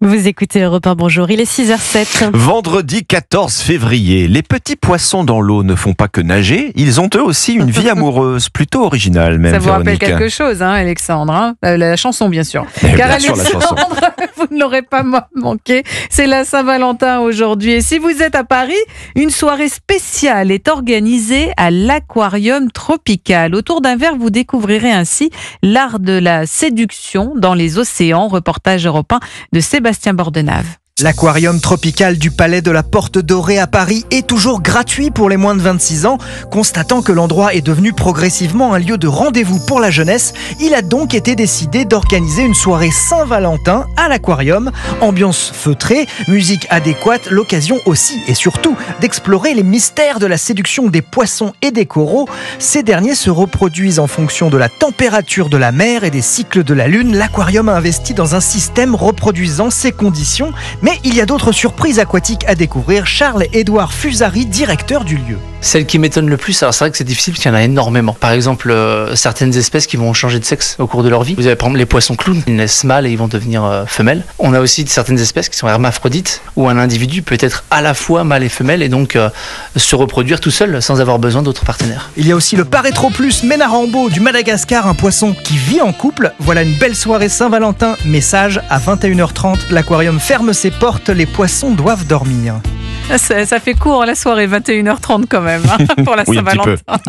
Vous écoutez Europe 1, bonjour, il est 6h07. Vendredi 14 février, les petits poissons dans l'eau ne font pas que nager, ils ont eux aussi une vie amoureuse, plutôt originale même. Ça vous rappelle Véronique. quelque chose, hein, Alexandre, hein, la chanson bien sûr. Eh Car bien sûr, la chanson. Alexandre, vous ne l'aurez pas manqué, c'est la Saint-Valentin aujourd'hui. Et si vous êtes à Paris, une soirée spéciale est organisée à l'Aquarium Tropical. Autour d'un verre, vous découvrirez ainsi l'art de la séduction dans les océans. Reportage Europe 1 de Sébastien Bordenave. L'aquarium tropical du Palais de la Porte Dorée à Paris est toujours gratuit pour les moins de 26 ans. Constatant que l'endroit est devenu progressivement un lieu de rendez-vous pour la jeunesse, il a donc été décidé d'organiser une soirée Saint-Valentin à l'aquarium. Ambiance feutrée, musique adéquate, l'occasion aussi et surtout d'explorer les mystères de la séduction des poissons et des coraux. Ces derniers se reproduisent en fonction de la température de la mer et des cycles de la Lune. L'aquarium a investi dans un système reproduisant ces conditions. Mais il y a d'autres surprises aquatiques à découvrir. Charles-Édouard Fusari, directeur du lieu. Celle qui m'étonne le plus, alors c'est vrai que c'est difficile parce qu'il y en a énormément. Par exemple, certaines espèces qui vont changer de sexe au cours de leur vie. Vous avez par exemple les poissons clowns, ils naissent mâles et ils vont devenir femelles. On a aussi certaines espèces qui sont hermaphrodites, où un individu peut être à la fois mâle et femelle et donc se reproduire tout seul sans avoir besoin d'autres partenaires. Il y a aussi le Parétroplus Menarambo du Madagascar, un poisson qui vit en couple. Voilà une belle soirée Saint-Valentin. Message à 21h30. L'aquarium ferme ses portes, les poissons doivent dormir. Ça fait court la soirée, 21h30 quand même, hein, pour la Oui, un petit peu. Saint-Valentin.